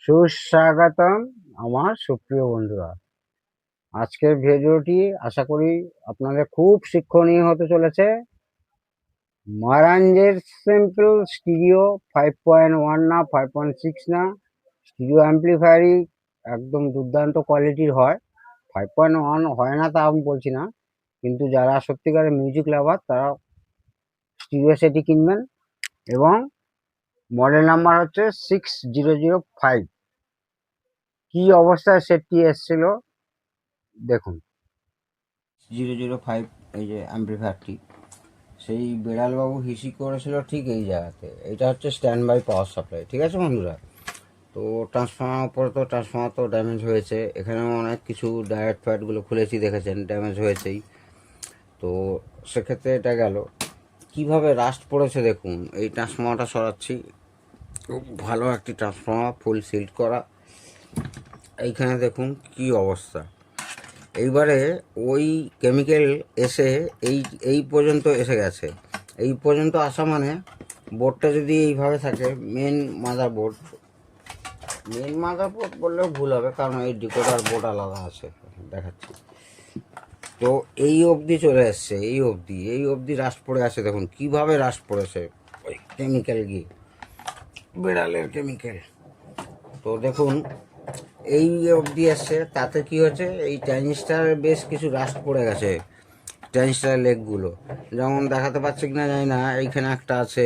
সুস্বাগতম আমার সুপ্রিয় বন্ধুরা। আজকের ভিডিওটি আশা করি আপনাদের খুব শিক্ষণীয় হতে চলেছে। মারাঞ্জের সিম্পল স্টিরিও 5.1 না 5.6 না, স্টিরিও অ্যাম্প্লিফায়ারই একদম দুর্দান্ত কোয়ালিটির হয়। 5.1 হয় না তা আমি বলছি না, কিন্তু যারা সত্যিকারের মিউজিক লাভার তারা স্টিরিও সেটই কিনবেন। এবং মডেল নাম্বার হচ্ছে 6005। কি অবস্থায় সেটটি এসছিল দেখুন। 005 এই যে অ্যাম্প্লিফায়ারটি, সেই বেড়ালবাবু হিসি করেছিল ঠিক এই জায়গাতে। এটা হচ্ছে স্ট্যান্ড বাই পাওয়ার সাপ্লাই, ঠিক আছে বন্ধুরা। তো ট্রান্সফর্মার উপরে তো ট্রান্সফর্মার তো ড্যামেজ হয়েছে, এখানেও অনেক কিছু ডায়েট ফ্যাটগুলো খুলেছি, দেখেছেন ড্যামেজ হয়েছেই। তো সেক্ষেত্রে এটা গেল। কিভাবে রাস্ট পড়েছে দেখুন। এই ট্রান্সফর্মারটা সরাচ্ছি, খুব ভালো একটি ট্রান্সফর্মার, ফুল সিল্ড করা। এইখানে দেখুন কি অবস্থা। এইবারে ওই কেমিক্যাল এসে এই এই পর্যন্ত এসে গেছে। এই পর্যন্ত আসা মানে বোর্ডটা যদি এইভাবে থাকে, মেন মাদারবোর্ড বললেও ভুল হবে, কারণ এই ডিকোডার বোর্ড আলাদা আছে, দেখাচ্ছি। তো এই অবধি চলে এসছে, এই অবধি রাস্ট পড়ে আছে। দেখুন কিভাবে রাস্ট পড়েছে ওই কেমিক্যাল গিয়ে, বেড়ালের কেমিক্যাল। তো দেখুন এই অবধি আসছে, তাতে কি হচ্ছে, এই ট্রানজিস্টারের বেশ কিছু রাস্ট পড়ে গেছে। ট্রানজিস্টারের লেগগুলো যেমন দেখাতে পাচ্ছি কিনা জানি না, এইখানে একটা আছে,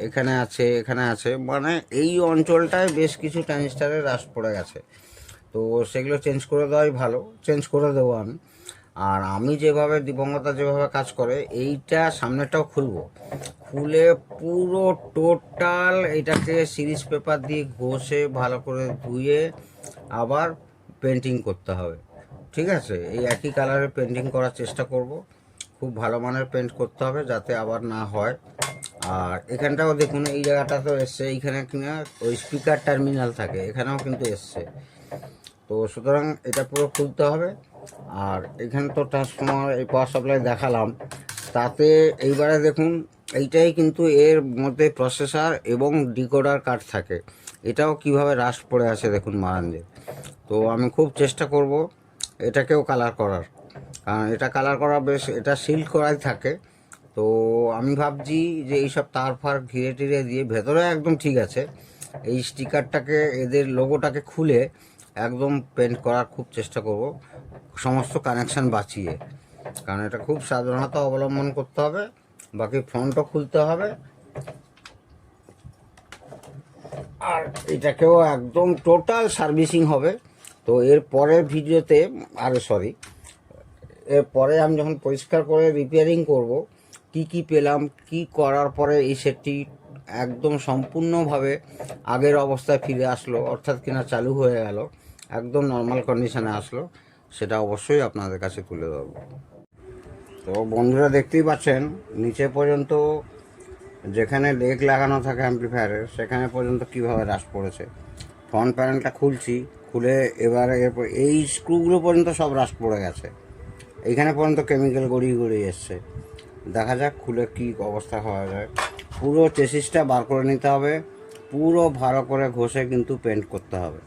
এখানে আছে, এখানে আছে, মানে এই অঞ্চলটায় বেশ কিছু ট্রানজিস্টারের রাস্ট পড়ে গেছে। তো সেগুলো চেঞ্জ করে দেওয়াই ভালো, চেঞ্জ করে দেবো আমি। আর আমি যেভাবে, দিবঙ্গতা যেভাবে কাজ করে, এইটা সামনেটাও খুলবো, খুলে পুরো টোটাল এটাকে সিরিজ পেপার দিয়ে ঘষে ভালো করে ধুয়ে আবার পেন্টিং করতে হবে, ঠিক আছে। এই একই কালারে পেন্টিং করার চেষ্টা করব, খুব ভালো মানের পেন্ট করতে হবে যাতে আবার না হয়। আর এখানটাও দেখুন, এই জায়গাটা তো এসছে, এইখানে কিনা ওই স্পিকার টার্মিনাল থাকে, এখানেও কিন্তু এসছে। তো সুতরাং এটা পুরো খুলতে হবে। আর এখানে তো ট্রান্সফর্মার, এই পাওয়ার সাপ্লাই দেখালাম, তাতে এইবারে দেখুন এইটাই কিন্তু এর মধ্যে প্রসেসর এবং ডিকোডার কার্ড থাকে। এটাও কিভাবে রাস্ট পড়ে আছে দেখুন মারানজে। তো আমি খুব চেষ্টা করব এটাকেও কালার করার, কারণ এটা কালার করা বেশ, এটা সিল করাই থাকে। তো আমি ভাবছি যে এইসব তার ফার ঘিরে টিরে দিয়ে, ভেতরে একদম ঠিক আছে, এই স্টিকারটাকে, এদের লোগোটাকে খুলে একদম পেন্ট করার খুব চেষ্টা করব, সমস্ত কানেকশান বাঁচিয়ে। কারণ এটা খুব সাবধানতা অবলম্বন করতে হবে। বাকি ফ্রন্টও খুলতে হবে, আর এটাকেও একদম টোটাল সার্ভিসিং হবে। তো এর পরের ভিডিওতে, এরপরে আমি যখন পরিষ্কার করে রিপেয়ারিং করব, কি কি পেলাম, কি করার পরে এই সেটটি একদম সম্পূর্ণভাবে আগের অবস্থায় ফিরে আসলো, অর্থাৎ কিনা চালু হয়ে গেল, একদম নর্মাল কন্ডিশনে আসলো, সেটা অবশ্যই আপনাদের কাছে তুলে ধরব। তো বন্ধুরা দেখতেই পাচ্ছেন, নিচে পর্যন্ত যেখানে লেগ লাগানো থাকে অ্যাম্প্লিফায়ারের, সেখানে পর্যন্ত কীভাবে রাস্ট পড়েছে। ফ্রন্ট প্যানেলটা খুলছি, খুলে এবারে এরপর এই স্ক্রুগুলো পর্যন্ত সব রাস্ট পড়ে গেছে, এইখানে পর্যন্ত কেমিক্যাল গড়িয়ে গড়িয়ে এসছে। দেখা যাক খুলে কি অবস্থা হওয়া যায়। পুরো চেসিসটা বার করে নিতে হবে, পুরো ভালো করে ঘষে কিন্তু পেন্ট করতে হবে।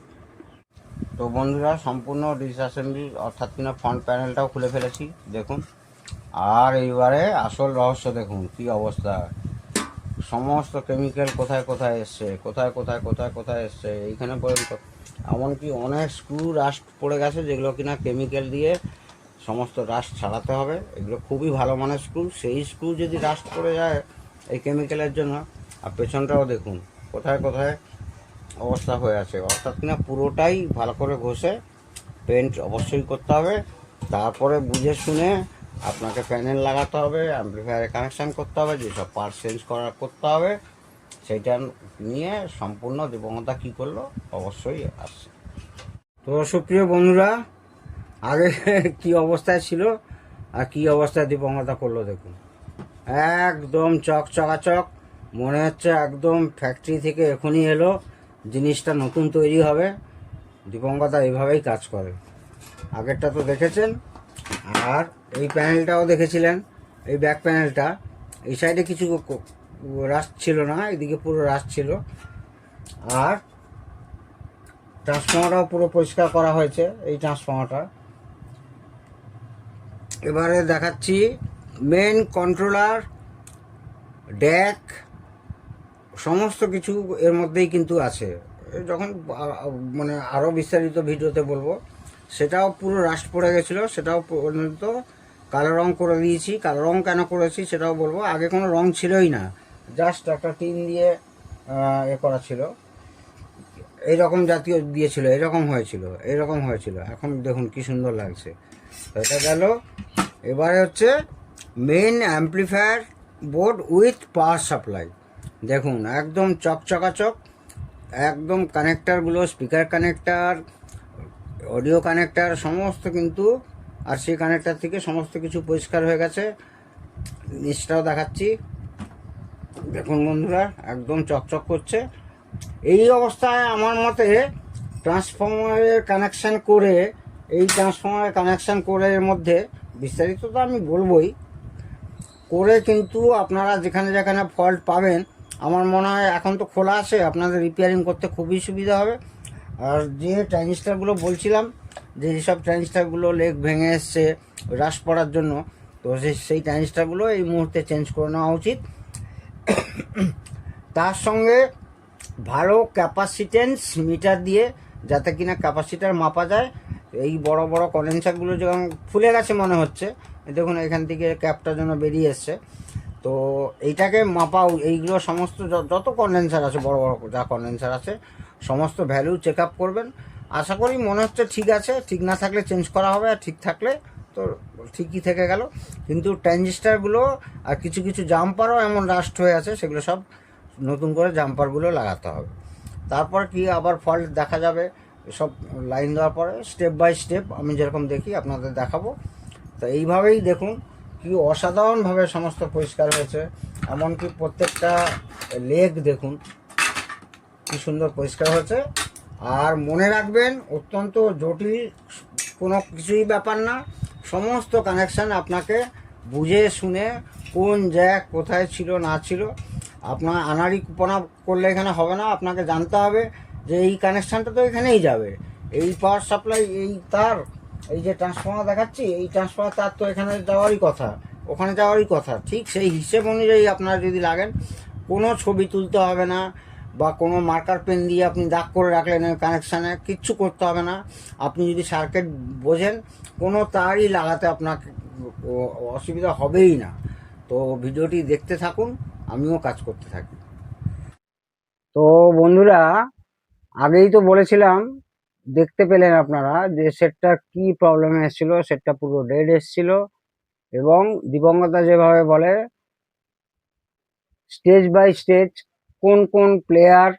তো বন্ধুরা সম্পূর্ণ ডিসঅ্যাসেম্বলি, অর্থাৎ কিনা ফ্রন্ট প্যানেলটাও খুলে ফেলেছি দেখুন। আর এইবারে আসল রহস্য দেখুন কি অবস্থা, সমস্ত কেমিক্যাল কোথায় কোথায় এসছে, কোথায় এসছে, এইখানে পর্যন্ত। এমনকি অনেক স্ক্রু রাস্ট পড়ে গেছে, যেগুলো কিনা কেমিক্যাল দিয়ে সমস্ত রাস্ট ছাড়াতে হবে। এগুলো খুবই ভালো মানের স্ক্রু, সেই স্ক্রু যদি রাস্ট পড়ে যায় এই কেমিক্যালের জন্য। আর পেছনটাও দেখুন কোথায় কোথায় অবস্থা হয়ে আছে, অর্থাৎ কিনা পুরোটাই ভালো করে ঘষে পেন্ট অবশ্যই করতে হবে। তারপরে বুঝে শুনে আপনাকে প্যানেল লাগাতে হবে, অ্যাম্প্লিফায়ারে কানেকশান করতে হবে, যেসব পার্ট চেঞ্জ করতে হবে, সেইটা নিয়ে সম্পূর্ণ দিবঙ্গতা কী করলো অবশ্যই আসছে। তো সুপ্রিয় বন্ধুরা, আগে কি অবস্থায় ছিল আর কি অবস্থায় দিবঙ্গতা করলো দেখুন, একদম চকচকাচক, মনে হচ্ছে একদম ফ্যাক্টরি থেকে এখনই এলো, জিনিসটা নতুন তৈরি হবে। দিবঙ্গতা এইভাবেই কাজ করে। আগেরটা তো দেখেছেন, আর এই প্যানেলটাও দেখেছিলেন, এই ব্যাক প্যানেলটা, এই সাইডে কিছু রাস্ট ছিল না, এদিকে পুরো রাস্ট ছিল। আর ট্রান্সফর্মারটাও পুরো পরিষ্কার করা হয়েছে এই ট্রান্সফর্মারটা। এবারে দেখাচ্ছি মেন কন্ট্রোলার, ড্যাক, সমস্ত কিছু এর মধ্যেই কিন্তু আছে। যখন মানে আরও বিস্তারিত ভিডিওতে বলবো। সেটাও পুরো রাস্ট পড়ে গেছিলো, সেটাও পর্যন্ত কালো রং করে দিয়েছি। কালো রং কেন করেছি সেটাও বলবো। আগে কোনো রং ছিলই না, জাস্ট একটা টিন দিয়ে এ করা ছিল, এইরকম জাতীয় দিয়েছিল, এরকম হয়েছিল। এখন দেখুন কি সুন্দর লাগছে। এটা গেল। এবারে হচ্ছে main amplifier board with power supply. দেখুন একদম চকচকাচক, একদম কানেক্টারগুলো, স্পিকার কানেক্টার, অডিও কানেক্টার সমস্ত কিন্তু, আর সেই কানেক্টার থেকে সমস্ত কিছু পরিষ্কার হয়ে গেছে। নিচটাও দেখাচ্ছি, দেখুন বন্ধুরা একদম চকচক করছে। এই অবস্থায় আমার মতে ট্রান্সফর্মারের কানেকশান করে, এর মধ্যে বিস্তারিত তো আমি বলবই, করে কিন্তু আপনারা যেখানে যেখানে ফল্ট পাবেন, আমার মনে হয় এখন তো খোলা আছে, আপনাদের রিপেয়ারিং করতে খুবই সুবিধা হবে। আর যে ট্রানজিস্টারগুলো বলছিলাম, যে যেসব ট্রানজিস্টারগুলো লেগ ভেঙে এসছে হ্রাস পড়ার জন্য, তো সেই ট্রানজিস্টারগুলো এই মুহূর্তে চেঞ্জ করে নেওয়া উচিত। তার সঙ্গে ভালো ক্যাপাসিটেন্স মিটার দিয়ে, যাতে কিনা ক্যাপাসিটার মাপা যায়। এই বড় বড় কন্ডেন্সারগুলো যখন ফুলে গেছে মনে হচ্ছে, দেখুন এখান থেকে ক্যাপটার জন্য বেরিয়ে এসছে, তো এইটাকে মাপাও। এইগুলো সমস্ত যত কন্ডেন্সার আছে, বড় বড় যা কন্ডেন্সার আছে, সমস্ত ভ্যালু চেক আপ করবেন। আশা করি মনে হচ্ছে ঠিক আছে, ঠিক না থাকলে চেঞ্জ করা হবে, আর ঠিক থাকলে তো ঠিকই থেকে গেল। কিন্তু ট্রানজিস্টারগুলো আর কিছু কিছু জাম্পারও এমন রাস্ট হয়ে আছে, সেগুলো সব নতুন করে জাম্পারগুলো লাগাতে হবে। তারপর কি আবার ফল্ট দেখা যাবে, সব লাইন দেওয়ার পরে স্টেপ বাই স্টেপ আমি যেরকম দেখি আপনাদের দেখাবো। তো এইভাবেই দেখুন কি অসাধারণভাবে সমস্ত পরিষ্কার হয়েছে। এমনকি প্রত্যেকটা লেগ দেখুন কি সুন্দর পরিষ্কার হয়েছে। আর মনে রাখবেন, অত্যন্ত জটিল কোনো কিছুই ব্যাপার না। সমস্ত কানেকশান আপনাকে বুঝে শুনে, কোন জ্যাক কোথায় ছিল না ছিল, আপনার আনাড়ি কুপনা করলে এখানে হবে না। আপনাকে জানতে হবে যে এই কানেকশানটা তো এখানেই যাবে, এই পাওয়ার সাপ্লাই, এই তার, এই যে ট্রান্সফর্মার দেখাচ্ছি, এই ট্রান্সফর্মার তার তো এখানে যাওয়ারই কথা, ওখানে যাওয়ারই কথা। ঠিক সেই হিসেব অনুযায়ী আপনারা যদি লাগেন, কোনো ছবি তুলতে হবে না, বা কোনো মার্কার পেন দিয়ে আপনি দাগ করে রাখলেন কানেকশানে, কিচ্ছু করতে হবে না। আপনি যদি সার্কিট বোঝেন, কোনো তারই লাগাতে আপনাকে অসুবিধা হবেই না। তো ভিডিওটি দেখতে থাকুন, আমিও কাজ করতে থাকি। তো বন্ধুরা, আগেই তো বলেছিলাম, দেখতে পেলেন আপনারা যে সেটটা কি প্রবলেম এসেছিল। সেটটা পুরো ডেড এসেছিল, এবং দিবঙ্গতা যেভাবে বলে স্টেজ বাই স্টেজ কোন কোন প্লেয়ার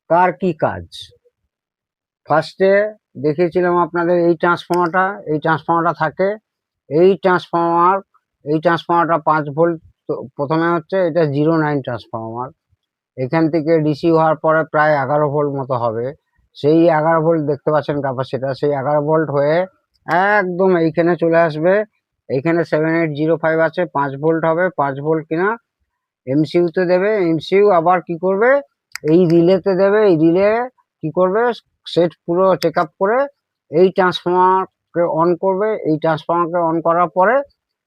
কার কি কাজ। ফার্স্টে দেখিয়েছিলাম আপনাদের এই ট্রান্সফর্মারটা থাকে। এই ট্রান্সফর্মারটা 5 ভোল্ট। প্রথমে হচ্ছে এটা 09 ট্রান্সফর্মার। এখান থেকে ডিসি হওয়ার পরে প্রায় 11 ভোল্ট মতো হবে। সেই 11 ভোল্ট দেখতে পাচ্ছেন ক্যাপাসিটার, সেই 11 ভোল্ট হয়ে একদম এইখানে চলে আসবে। এইখানে 7805 আছে, 5 ভোল্ট হবে। 5 ভোল্ট কিনা এমসিইউতে দেবে, এমসিইউ আবার কি করবে, এই রিলেতে দেবে। এই রিলে কি করবে, সেট পুরো চেক আপ করে এই ট্রান্সফর্মারকে অন করবে। এই ট্রান্সফর্মারকে অন করার পরে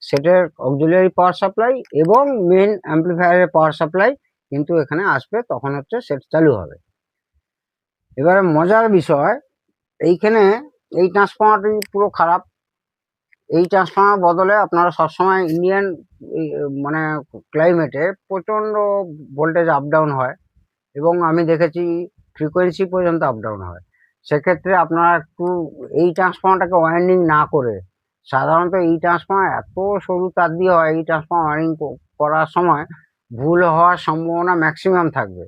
সেটের অক্সিলিয়ারি পাওয়ার সাপ্লাই এবং মেন অ্যাম্প্লিফায়ারের পাওয়ার সাপ্লাই কিন্তু এখানে আসবে, তখন হচ্ছে সেট চালু হবে। এবারে মজার বিষয়, এইখানে এই ট্রান্সফর্মারটি পুরো খারাপ। এই ট্রান্সফর্মার বদলে আপনারা সবসময় ইন্ডিয়ান মানে ক্লাইমেটে প্রচণ্ড ভোল্টেজ আপ ডাউন হয়, এবং আমি দেখেছি ফ্রিকোয়েন্সি পর্যন্ত আপ ডাউন হয়। সেক্ষেত্রে আপনারা একটু এই ট্রান্সফর্মারটাকে ওয়াইন্ডিং না করে, সাধারণত এই ট্রান্সফর্মার এত সরু তার দিয়ে হয়, এই ট্রান্সফর্মার ওয়ারিং করার সময় ভুল হওয়ার সম্ভাবনা ম্যাক্সিমাম থাকবে।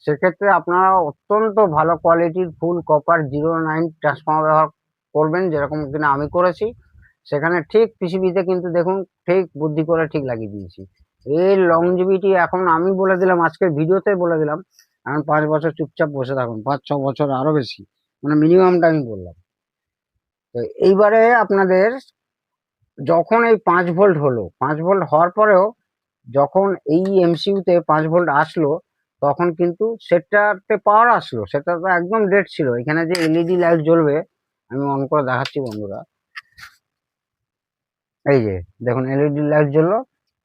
সেক্ষেত্রে আপনারা অত্যন্ত ভালো কোয়ালিটির ফুল কপার 09 ট্রান্সফর্মার ব্যবহার করবেন, যেরকম কিনা আমি করেছি। সেখানে ঠিক পিসিবিতে কিন্তু দেখুন ঠিক বুদ্ধি করে ঠিক লাগিয়ে দিয়েছি। এর লংজিভিটি এখন আমি বলে দিলাম, আজকের ভিডিওতে বলে দিলাম, এখন 5 বছর চুপচাপ বসে থাকুন, 5-6 বছর আরো বেশি, মানে মিনিমামটা আমি বললাম। তো এইবারে আপনাদের যখন এই 5 ভোল্ট হলো, 5 ভোল্ট হওয়ার পরেও যখন এই এমসিইউতে 5 ভোল্ট আসলো, তখন কিন্তু সেটটাতে পাওয়ার আসলো, সেটা তো একদম ডেড ছিল। এখানে যে এলইডি লাইট জ্বলবে, আমি অন করে দেখাচ্ছি বন্ধুরা। এই যে দেখুন এলইডি লাইট জ্বললো,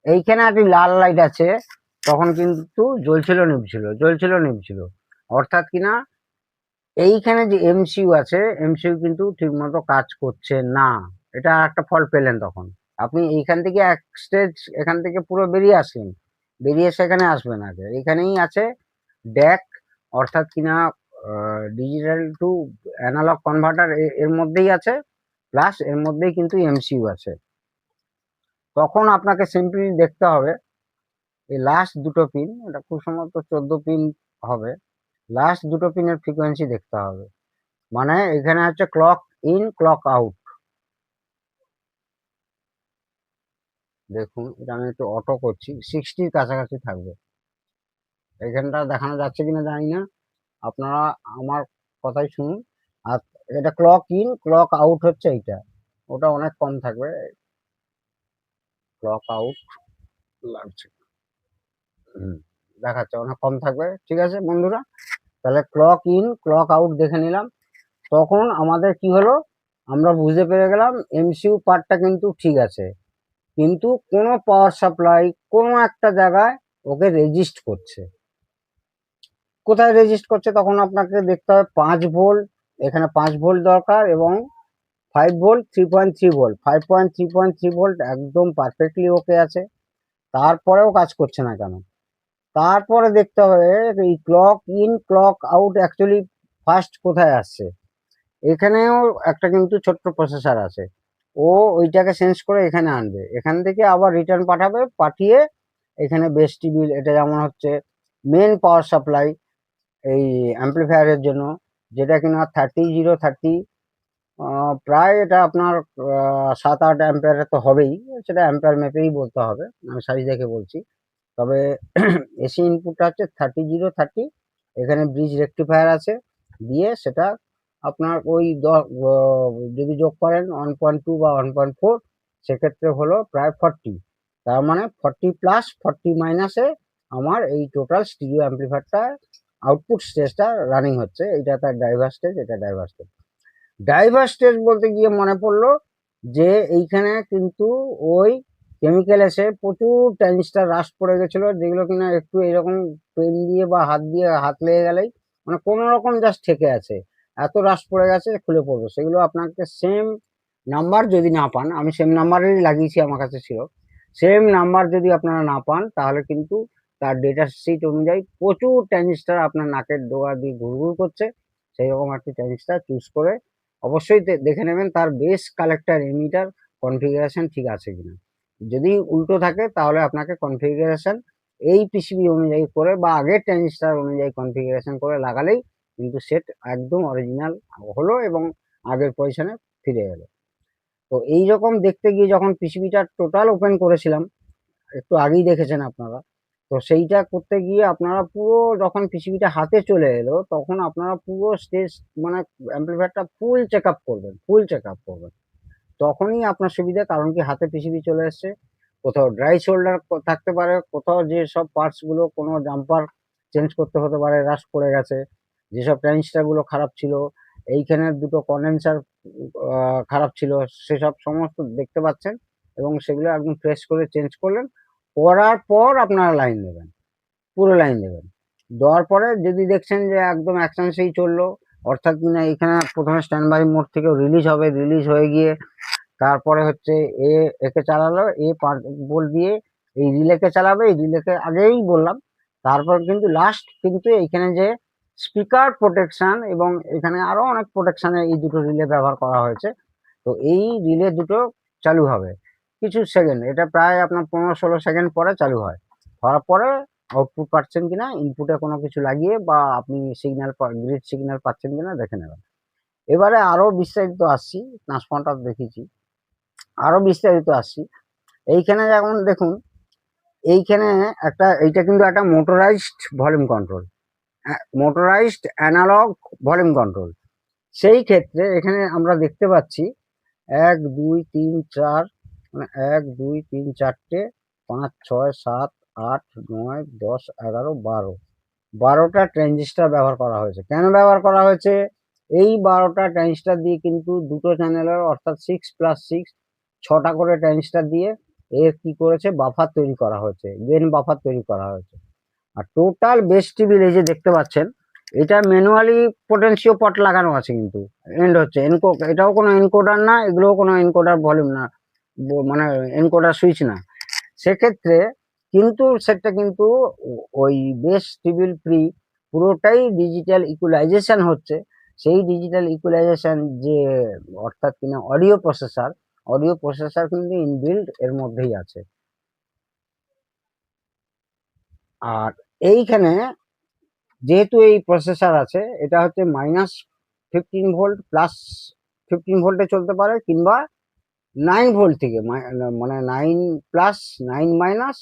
এইখানে একটি লাল লাইট আছে, তখন কিন্তু জ্বলছিল নিভছিল, জ্বলছিল নিভছিল। অর্থাৎ কিনা এইখানে যে এমসিইউ আছে, এমসিইউ কিন্তু ঠিক মতো কাজ করছে না। এটা একটা ফল্ট পেলেন। তখন আপনি এইখান থেকে এক স্টেজ এখান থেকে পুরো বেরিয়ে আসলেন, বেরিয়ে এসে এখানে আসবেন। আগে এখানেই আছে ড্যাক, অর্থাৎ কিনা ডিজিটাল টু অ্যানালগ কনভার্টার, এর মধ্যেই আছে, প্লাস এর মধ্যেই কিন্তু এমসিইউ আছে। তখন আপনাকে সিম্পলি দেখতে হবে এই লাস্ট দুটো পিন, এটা খুব সম্ভবত 14 পিন হবে, লাস্ট দুটো পিনের ফ্রিকোয়েন্সি দেখতে হবে। মানে এখানে হচ্ছে ক্লক ইন ক্লক আউট। দেখুন এটা আমি একটু অটো করছি, 60-র কাছাকাছি থাকবে। এখানটা দেখানো যাচ্ছে কিনা জানি না, আপনারা আমার কথাই শুনুন। আর এটা ক্লক ইন ক্লক আউট হচ্ছে এইটা, ওটা অনেক কম থাকবে। ক্লক আউট লাগছে, দেখাচ্ছে অনেক কম থাকবে। ঠিক আছে বন্ধুরা, তাহলে ক্লক ইন ক্লক আউট দেখে নিলাম। তখন আমাদের কি হলো, আমরা বুঝতে পেরে গেলাম এমসিইউ পার্টটা কিন্তু ঠিক আছে, কিন্তু কোনো পাওয়ার সাপ্লাই কোনো একটা জায়গায় ওকে রেজিস্ট করছে। কোথায় রেজিস্ট করছে, তখন আপনাকে দেখতে হবে 5 ভোল্ট, এখানে 5 ভোল্ট দরকার, এবং 5 ভোল্ট, 3.3 ভোল্ট, 5.3.3 ভোল্ট একদম পারফেক্টলি ওকে আছে। তারপরেও কাজ করছে না কেন? তারপরে দেখতে হবে এই clock in clock out actually first কোথায় আসছে। এখানেও একটা কিন্তু ছোট্ট প্রসেসর আছে, ও ওইটাকে সেন্স করে এখানে আনবে, এখান থেকে আবার রিটার্ন পাঠাবে, পাঠিয়ে এখানে বেস টিবিল, এটা যেমন হচ্ছে মেন পাওয়ার সাপ্লাই এই অ্যাম্পলিফায়ারের জন্য, যেটা কিনা 30-30, প্রায় এটা আপনার 7-8 অ্যাম্পিয়ারের তো হবেই, সেটা অ্যাম্পিয়ার মেপেই বলতে হবে, আমি সাইজ দেখে বলছি। তবে এসি ইনপুটটা হচ্ছে 30-30, এখানে ব্রিজ রেকটিফায়ার আছে, দিয়ে সেটা আপনার ওই যদি যোগ করেন 1.2 বা 1.4, সেক্ষেত্রে হলো প্রায় 40। তার মানে 40 প্লাস 40 মাইনাসে আমার এই টোটাল স্টিরিও অ্যাম্পলিফায়ারটা আউটপুট স্টেজটা রানিং হচ্ছে। এটা তার ড্রাইভার স্টেজ, এটা ড্রাইভার স্টেজ। ড্রাইভার স্টেজ বলতে গিয়ে মনে পড়লো যে এইখানে কিন্তু ওই কেমিক্যাল এসে প্রচুর ট্রানজিস্টার রাস্ট পড়ে গেছিলো, যেগুলো কিনা একটু এরকম পেন দিয়ে বা হাত দিয়ে হাত লেগে গেলেই মানে কোনো রকম জাস্ট ঠেকে আছে, এত রাস্ট পড়ে গেছে খুলে পড়বে। সেগুলো আপনাকে সেম নাম্বার যদি না পান, আমি সেম নাম্বারেরই লাগিয়েছি, আমার কাছে ছিল, সেম নাম্বার যদি আপনারা না পান, তাহলে কিন্তু তার ডেটা শিট অনুযায়ী প্রচুর ট্রানজিস্টার আপনার নাকের ডোয়া দিয়ে ঘুরঘুর করছে। সেই রকম একটি ট্রানজিস্টার চুজ করে অবশ্যই দেখে নেবেন তার বেস কালেক্টর এমিটার কনফিগারেশন ঠিক আছে কিনা। যদি উল্টো থাকে তাহলে আপনাকে কনফিগারেশন এই পিসিবি অনুযায়ী করে বা আগের ট্রানজিস্টার অনুযায়ী কনফিগারেশন করে লাগালেই কিন্তু সেট একদম অরিজিনাল হলো এবং আগের পজিশনে ফিরে গেল। তো এই রকম দেখতে গিয়ে যখন পিসিবিটা টোটাল ওপেন করেছিলাম, একটু আগেই দেখেছেন আপনারা, তো সেইটা করতে গিয়ে আপনারা পুরো যখন পিসিবিটা হাতে চলে এলো, তখন আপনারা পুরো স্টেজ মানে অ্যাম্পলিফায়ারটা ফুল চেক আপ করবেন, ফুল চেক আপ করবেন। তখনই আপনার সুবিধা, কারণ কি হাতে পিসিবি চলে এসছে, কোথাও ড্রাই শোল্ডার থাকতে পারে, কোথাও যে সব পার্টস গুলো কোনো জাম্পার চেঞ্জ করতে হতে পারে, রাস্ট পড়ে গেছে, যেসব ট্রানজিস্টার গুলো খারাপ ছিল, এইখানে দুটো কন্ডেন্সার খারাপ ছিল, সেসব সমস্ত দেখতে পাচ্ছেন, এবং সেগুলো একদম ফ্রেশ করে চেঞ্জ করলেন। করার পর আপনারা লাইন দেবেন, পুরো লাইন দেবেন। দেওয়ার পরে যদি দেখছেন যে একদম অ্যাকশনসেই চললো, অর্থাৎ কিনা এখানে প্রথমে স্ট্যান্ড বাই মোড থেকে রিলিজ হবে, রিলিজ হয়ে গিয়ে তারপরে হচ্ছে একে চালালো, ভোল্ট দিয়ে এই রিলেকে চালাবে, এই রিলেকে আগেই বললাম। তারপর কিন্তু লাস্ট কিন্তু এইখানে যে স্পিকার প্রোটেকশন, এবং এখানে আরো অনেক প্রোটেকশনে এই দুটো রিলে ব্যবহার করা হয়েছে। তো এই রিলে দুটো চালু হবে কিছু সেকেন্ড, এটা প্রায় আপনার 15-16 সেকেন্ড পরে চালু হয়। হওয়ার পরে আউটপুট পাচ্ছেন কিনা, ইনপুটে কোনো কিছু লাগিয়ে বা আপনি সিগন্যাল গ্রিড সিগন্যাল পাচ্ছেন কিনা দেখে নেবেন। এবারে আরো বিস্তারিত আসছি, ট্রান্সফর্মার দেখেছি, আরো বিস্তারিত আসছি। এইখানে যেমন দেখুন, এইখানে এইটা কিন্তু একটা motorized volume control, motorized analog volume control. সেই ক্ষেত্রে এখানে আমরা দেখতে পাচ্ছি 1 2 3 4, মানে 1 2 3 4টে, 5 6 7 8 9 10 11 12, 12টা ট্রানজিস্টর ব্যবহার করা হয়েছে। কেন ব্যবহার করা হয়েছে? এই 12টা ট্রানজিস্টর দিয়ে কিন্তু দুটো চ্যানেলের অর্থাৎ 6+6 6টা করে ট্রানজিস্টর দিয়ে এর কি করেছে, বাফার তৈরি করা হয়েছে, গেন বাফার তৈরি করা হয়েছে। আর টোটাল বেস টিভির এই যে দেখতে পাচ্ছেন, এটা ম্যানুয়ালি পোটেনশিও পট লাগানো আছে, কিন্তু এন্ড হচ্ছে এটাও কোনো এনকোডার না, এগুলোও কোনো এনকোডার ভলিউম না, মানে এনকোডার সুইচ না। সেক্ষেত্রে কিন্তু সেটা কিন্তু ওই বেস টিভির প্রি পুরোটাই ডিজিটাল ইকুয়ালাইজেশন হচ্ছে। সেই ডিজিটাল ইকুয়ালাইজেশন যে অর্থাৎ কিনা অডিও প্রসেসর কিন্তু ইনবিল্ড এর মধ্যেই আছে। আর এইখানে যেহেতু এই প্রসেসর আছে, এটা হচ্ছে -15 ভোল্ট +15 ভোল্টে চলতে পারে, কিংবা 9 ভোল্ট থেকে, মানে 9+9-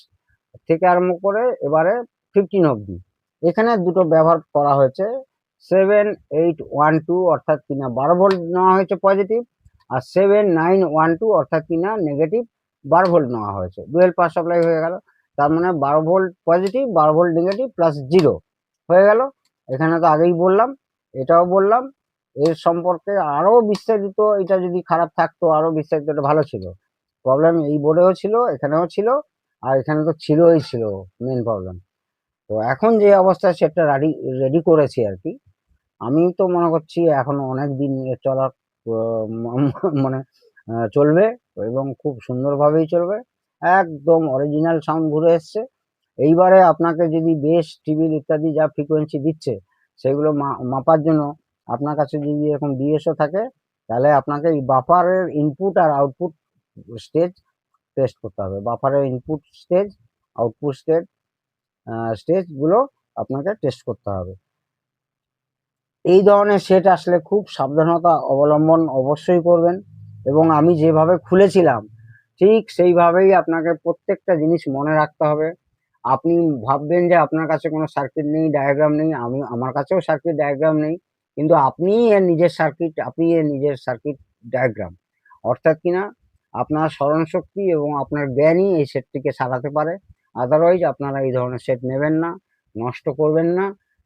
থেকে আরম্ভ করে এবারে 15 অব্দি। এখানে দুটো ব্যবহার করা হয়েছে। 7812 অর্থাৎ কিনা 12 ভোল্ট নেওয়া হয়েছে পজিটিভ, আর 7912 অর্থাৎ কিনা নেগেটিভ 12 ভোল্ট নেওয়া হয়েছে। ডুয়েল পাওয়ার সাপ্লাই হয়ে গেল। তার মানে 12 ভোল্ট পজিটিভ, 12 ভোল্ট নেগেটিভ +0 হয়ে গেল। এখানে তো আগেই বললাম, এটাও বললাম। এর সম্পর্কে আরো বিস্তারিত, এটা যদি খারাপ থাকতো আরো বিস্তারিত এটা ভালো ছিল। প্রবলেম এই বোর্ডেও ছিল, এখানেও ছিল, আর এখানে তো ছিল মেন প্রবলেম। তো এখন যে অবস্থা সেটা রেডি করেছি আর কি। আমি তো মনে করছি এখন অনেক দিন এর চলার মানে চলবে, এবং খুব সুন্দরভাবেই চলবে। একদম অরিজিনাল সাউন্ড ঘুরে এসছে। এইবারে আপনাকে যদি বেস টিভি ইত্যাদি যা ফ্রিকোয়েন্সি দিচ্ছে সেগুলো মাপার জন্য আপনার কাছে যদি এরকম ডিএসও থাকে, তাহলে আপনাকে এই বাফারের ইনপুট আর আউটপুট স্টেজ টেস্ট করতে হবে। বাফারের ইনপুট স্টেজ, আউটপুট স্টেজগুলো আপনাকে টেস্ট করতে হবে। এই ধরনের সেট আসলে খুব সাবধানতা অবলম্বন অবশ্যই করবেন, এবং আমি যেভাবে খুলেছিলাম ঠিক সেইভাবেই আপনাকে প্রত্যেকটা জিনিস মনে রাখতে হবে। আপনি ভাববেন যে আপনার কাছে কোনো সার্কিট নেই, ডায়াগ্রাম নেই, আমার কাছেও সার্কিট ডায়াগ্রাম নেই, কিন্তু আপনি এর নিজের সার্কিট ডায়াগ্রাম। অর্থাৎ কিনা আপনার স্মরণশক্তি এবং আপনার জ্ঞানই এই সেটটিকে সারাতে পারে। আদারওয়াইজ আপনারা এই ধরনের সেট নেবেন না, নষ্ট করবেন না।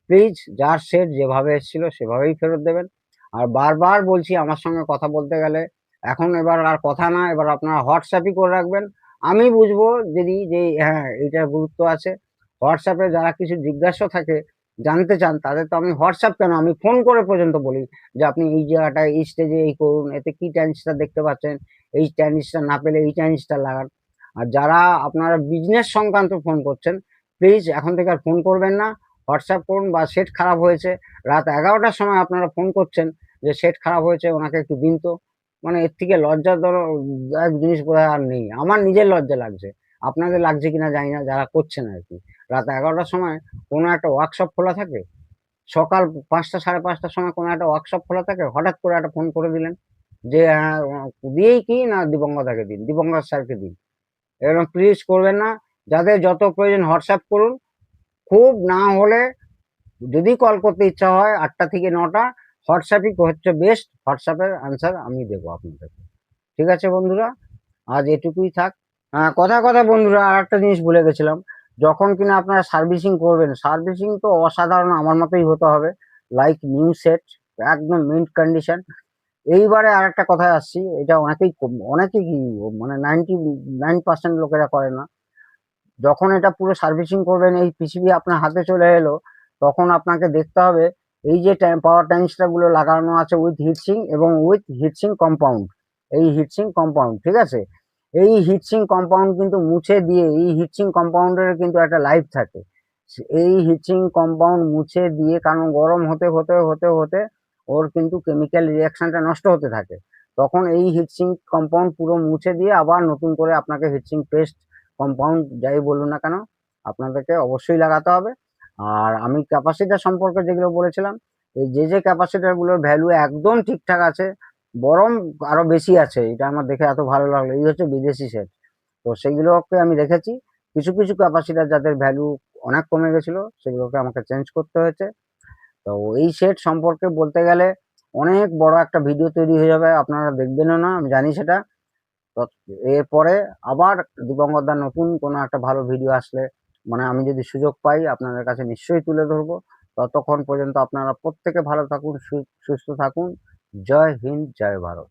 প্লিজ যার সেট যেভাবে এসেছিল সেভাবেই ফেরত দেবেন। আর বারবার বলছি, আমার সঙ্গে কথা বলতে গেলে এখন এবার আর কথা না, এবার আপনারা হোয়াটসঅ্যাপই করে রাখবেন। আমি বুঝবো যদি যে হ্যাঁ এইটার গুরুত্ব আছে। হোয়াটসঅ্যাপে যারা কিছু জিজ্ঞাসা থাকে, জানতে চান, তাদের তো আমি হোয়াটসঅ্যাপ কেন, আমি ফোন করে পর্যন্ত বলি যে আপনি এই জায়গাটায় এই স্টেজে এই করুন, এতে কি ট্রানজিস্টার দেখতে পাচ্ছেন, এই ট্রানজিস্টার না পেলে এই ট্রানজিস্টার লাগান। আর যারা আপনারা বিজনেস সংক্রান্ত ফোন করছেন, প্লিজ এখন থেকে আর ফোন করবেন না, হোয়াটসঅ্যাপ করুন। বা সেট খারাপ হয়েছে, রাত 11টার সময় আপনারা ফোন করছেন যে সেট খারাপ হয়েছে, ওনাকে একটু দিন তো। মানে এর থেকে লজ্জার এক জিনিস বোধহয় আর নেই। আমার নিজের লজ্জা লাগছে, আপনাদের লাগছে কিনা জানি না যারা করছেন আর কি। রাত 11টার সময় কোনো একটা ওয়ার্কশপ খোলা থাকে, সকাল 5টা 5:30টার সময় কোনো একটা ওয়ার্কশপ খোলা থাকে, হঠাৎ করে একটা ফোন করে দিলেন যে দিয়েই কি না দিবঙ্গতাকে দিন, দিবঙ্গত স্যারকে দিন। এরকম প্লিজ করবেন না। যাদের যত প্রয়োজন হোয়াটসঅ্যাপ করুন। খুব না হলে যদি কল করতে ইচ্ছা হয় 8টা থেকে 9টা, হোয়াটসঅ্যাপই হচ্ছে বেস্ট। হোয়াটসঅ্যাপের আনসার আমি দেবো আপনাদেরকে। ঠিক আছে বন্ধুরা, আজ এটুকুই থাক। কথা কথা বন্ধুরা, আর একটা জিনিস ভুলে গেছিলাম। যখন কিনা আপনারা সার্ভিসিং করবেন, সার্ভিসিং তো অসাধারণ আমার মতোই হতে হবে, লাইক নিউ সেট, একদম মিন্ট কন্ডিশন। এইবারে আর একটা কথায় আসছি, এটা অনেকেই কি মানে 99% লোকেরা করে না। যখন এটা পুরো সার্ভিসিং করবেন, এই পিসিবি আপনার হাতে চলে এলো, তখন আপনাকে দেখতে হবে এই যে পাওয়ার ট্রানজিস্টার গুলো লাগানো আছে উইথ হিটসিং এবং উইথ হিটসিং কম্পাউন্ড। এই হিটসিং কম্পাউন্ড, ঠিক আছে, এই হিটসিং কম্পাউন্ড কিন্তু মুছে দিয়ে, এই হিটসিং কম্পাউন্ডের কিন্তু একটা লাইফ থাকে। এই হিটসিং কম্পাউন্ড মুছে দিয়ে, কারণ গরম হতে হতে হতে হতে ওর কিন্তু কেমিক্যাল রিয়াকশনটা নষ্ট হতে থাকে। তখন এই হিটসিং কম্পাউন্ড পুরো মুছে দিয়ে আবার নতুন করে আপনাকে হিটসিং পেস্ট কম্পাউন্ড যাই বলুন না কেন আপনাদেরকে অবশ্যই লাগাতে হবে। আর আমি ক্যাপাসিটার সম্পর্কে যেগুলো বলেছিলাম, এই যে ক্যাপাসিটার গুলোর ভ্যালু একদম ঠিকঠাক আছে, বরং আরো বেশি আছে। এটা আমার দেখে এত ভালো লাগলো, এই হচ্ছে বিদেশি সেট। তো সেইগুলোকে আমি রেখেছি। কিছু কিছু ক্যাপাসিটার যাদের ভ্যালু অনেক কমে গেছিল, সেগুলোকে আমাকে চেঞ্জ করতে হয়েছে। তো এই সেট সম্পর্কে বলতে গেলে অনেক বড় একটা ভিডিও তৈরি হয়ে যাবে, আপনারা দেখবেনও না, আমি জানি সেটা। তো এরপরে আবার দিবঙ্গতদার নতুন কোনো একটা ভালো ভিডিও আসলে মানে আমি যদি সুযোগ পাই আপনাদের কাছে নিশ্চয়ই তুলে ধরবো। ততক্ষণ পর্যন্ত আপনারা প্রত্যেকে ভালো থাকুন, সুস্থ থাকুন। জয় হিন্দ, জয় ভারত।